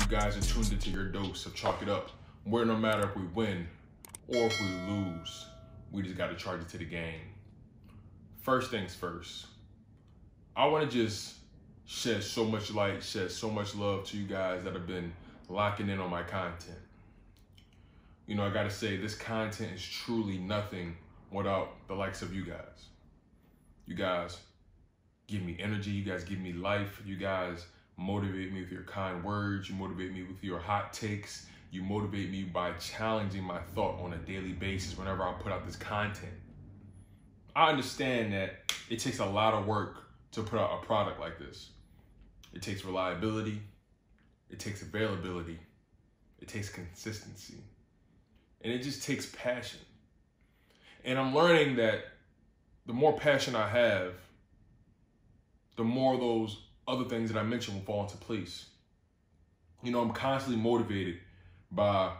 You guys are tuned into your dose of Chalk It Up, where no matter if we win or if we lose, we just got to charge it to the game. First things first, I want to just shed so much light, shed so much love to you guys that have been locking in on my content. You know, I got to say, this content is truly nothing without the likes of you guys. You guys give me energy. You guys give me life. You guys motivate me with your kind words. You motivate me with your hot takes. You motivate me by challenging my thought on a daily basis whenever I put out this content. I understand that it takes a lot of work to put out a product like this. It takes reliability. It takes availability. It takes consistency. And it just takes passion. And I'm learning that the more passion I have, the more those other things that I mentioned will fall into place. You know, I'm constantly motivated by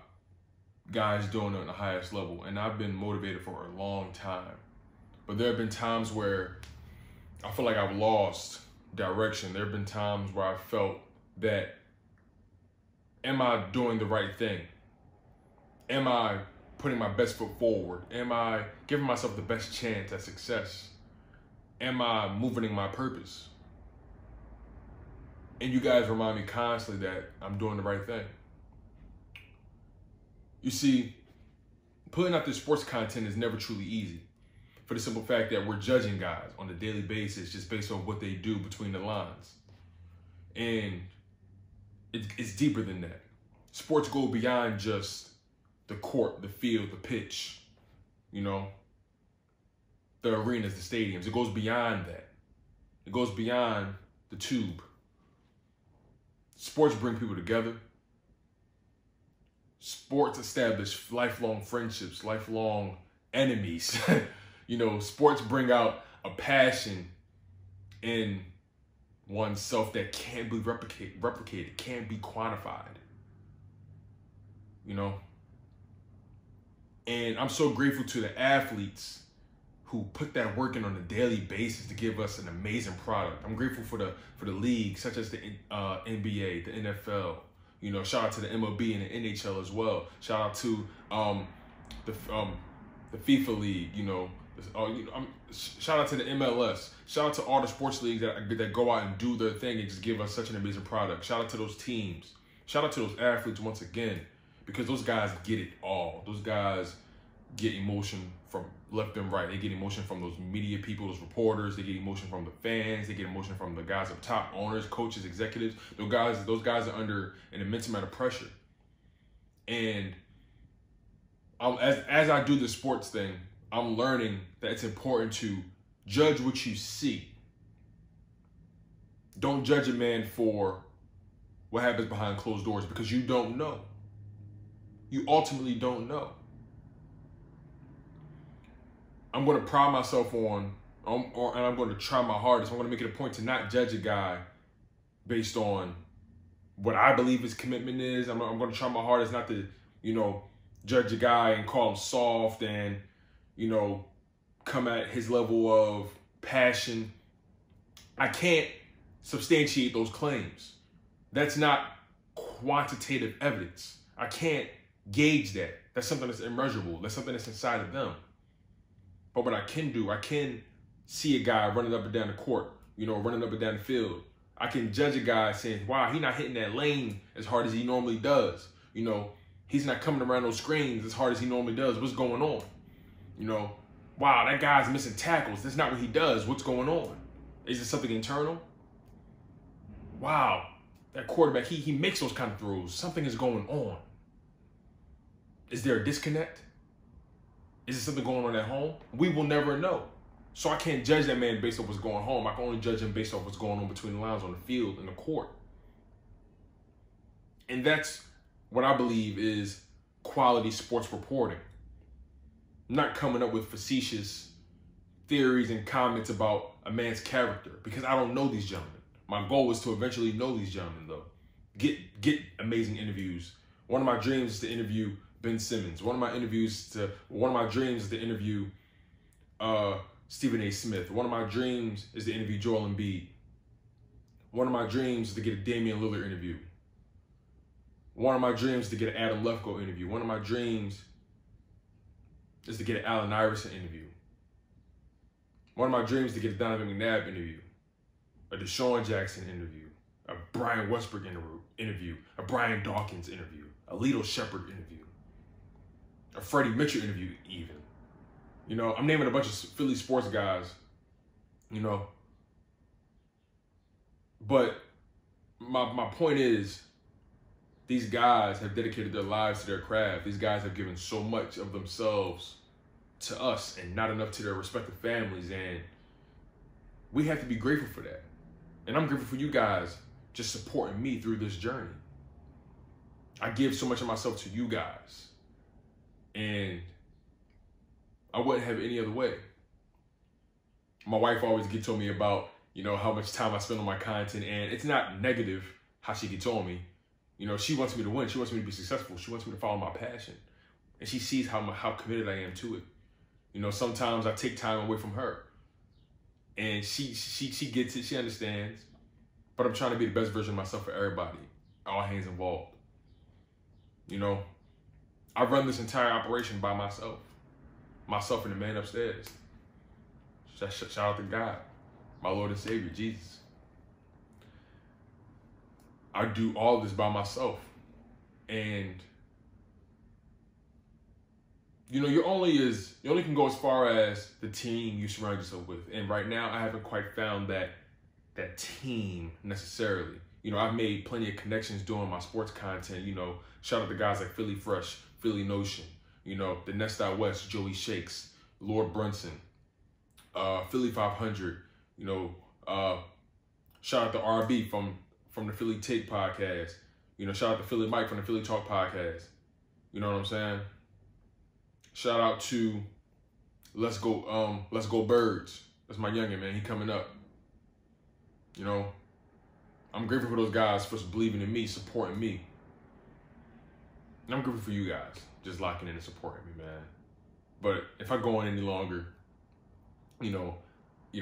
guys doing it at the highest level, and I've been motivated for a long time. But there have been times where I feel like I've lost direction. There have been times where I felt that, am I doing the right thing? Am I putting my best foot forward? Am I giving myself the best chance at success? Am I moving in my purpose? And you guys remind me constantly that I'm doing the right thing. You see, putting out this sports content is never truly easy, for the simple fact that we're judging guys on a daily basis just based on what they do between the lines. And it's deeper than that. Sports go beyond just the court, the field, the pitch, you know, the arenas, the stadiums. It goes beyond that. It goes beyond the tube. Sports bring people together. Sports establish lifelong friendships, lifelong enemies. You know, sports bring out a passion in oneself that can't be replicated, can't be quantified. You know? And I'm so grateful to the athletes who put that work in on a daily basis to give us an amazing product. I'm grateful for the leagues such as the NBA, the NFL. You know, shout out to the MLB and the NHL as well. Shout out to the FIFA league. You know, shout out to the MLS. Shout out to all the sports leagues that go out and do their thing and just give us such an amazing product. Shout out to those teams. Shout out to those athletes once again, because those guys get it all. Those guys get emotion from left and right. They get emotion from those media people, those reporters. They get emotion from the fans. They get emotion from the guys up top, owners, coaches, executives. Those guys are under an immense amount of pressure. And as I do the sports thing, I'm learning that it's important to judge what you see. Don't judge a man for what happens behind closed doors, because you don't know. You ultimately don't know. I'm going to pride myself on, and I'm going to try my hardest. I'm going to make it a point to not judge a guy based on what I believe his commitment is. I'm going to try my hardest not to, you know, judge a guy and call him soft and, you know, come at his level of passion. I can't substantiate those claims. That's not quantitative evidence. I can't gauge that. That's something that's immeasurable. That's something that's inside of them. But what I can do, I can see a guy running up and down the court, you know, running up and down the field. I can judge a guy saying, wow, he's not hitting that lane as hard as he normally does. You know, he's not coming around those screens as hard as he normally does. What's going on? You know, wow, that guy's missing tackles. That's not what he does. What's going on? Is it something internal? Wow, that quarterback, he makes those kind of throws. Something is going on. Is there a disconnect? Is there something going on at home? We will never know. So I can't judge that man based on what's going home. I can only judge him based off what's going on between the lines on the field and the court. And that's what I believe is quality sports reporting. Not coming up with facetious theories and comments about a man's character, because I don't know these gentlemen. My goal is to eventually know these gentlemen, though. Get amazing interviews. One of my dreams is to interview Ben Simmons. One of my dreams is to interview Stephen A. Smith. One of my dreams is to interview Joel Embiid. One of my dreams is to get a Damian Lillard interview. One of my dreams is to get an Adam Lefkoe interview. One of my dreams is to get an Allen Iverson interview. One of my dreams is to get a Donovan McNabb interview, a Deshaun Jackson interview, a Brian Westbrook interview, a Brian Dawkins interview, a Lito Shepherd interview, a Freddie Mitchell interview even. You know, I'm naming a bunch of Philly sports guys, you know. But my point is, these guys have dedicated their lives to their craft. These guys have given so much of themselves to us and not enough to their respective families. And we have to be grateful for that. And I'm grateful for you guys just supporting me through this journey. I give so much of myself to you guys. And I wouldn't have it any other way. My wife always gets on me about, you know, how much time I spend on my content. And it's not negative how she gets on me. You know, she wants me to win. She wants me to be successful. She wants me to follow my passion. And she sees how committed I am to it. You know, sometimes I take time away from her. And she gets it. She understands. But I'm trying to be the best version of myself for everybody. All hands involved. You know, I run this entire operation by myself. Myself and the man upstairs. Shout out to God, my Lord and Savior, Jesus. I do all this by myself. And you know, you only can go as far as the team you surround yourself with. And right now I haven't quite found that team necessarily. You know, I've made plenty of connections doing my sports content. You know, shout out to guys like Philly Fresh, Philly Notion, you know, the Nest Out West, Joey Shakes, Lord Brunson, Philly 500, you know, shout out to RB from the Philly Take podcast. You know, shout out to Philly Mike from the Philly Talk podcast. You know what I'm saying? Shout out to Let's Go Birds. That's my youngin', man. He coming up. You know, I'm grateful for those guys for believing in me, supporting me. And I'm grateful for you guys just locking in and supporting me, man. But if I go on any longer, you know,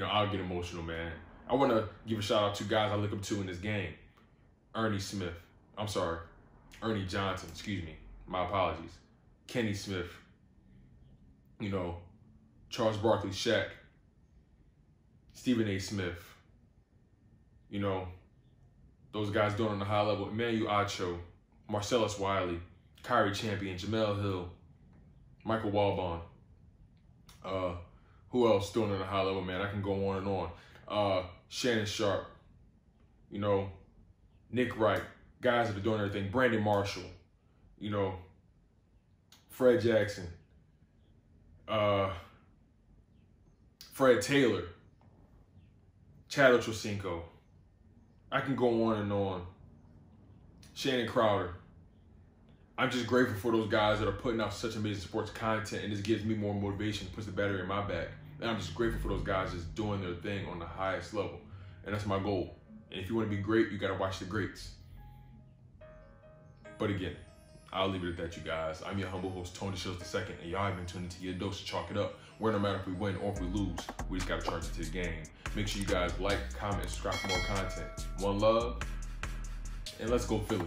I'll get emotional, man. I want to give a shout out to guys I look up to in this game. Ernie Johnson, excuse me. My apologies. Kenny Smith. You know, Charles Barkley, Shaq. Stephen A. Smith. You know, those guys doing on the high level. Emmanuel Acho, Marcellus Wiley, Kyrie Champion, Jamel Hill, Michael Walbon. Who else doing on the high level, man? I can go on and on. Shannon Sharp, you know, Nick Wright, guys that are doing everything. Brandon Marshall, you know, Fred Jackson, Fred Taylor, Chad Ochocinco. I can go on and on. Shannon Crowder. I'm just grateful for those guys that are putting out such amazing sports content, and this gives me more motivation, puts the battery in my back. And I'm just grateful for those guys just doing their thing on the highest level. And that's my goal. And if you want to be great, you got to watch the greats. But again, I'll leave it at that, you guys. I'm your humble host, Tony Shields II, and y'all have been tuning into your dose to chalk it up. Where no matter if we win or if we lose, we just got to charge it to the game. Make sure you guys like, comment, and subscribe for more content. One love, and let's go Philly.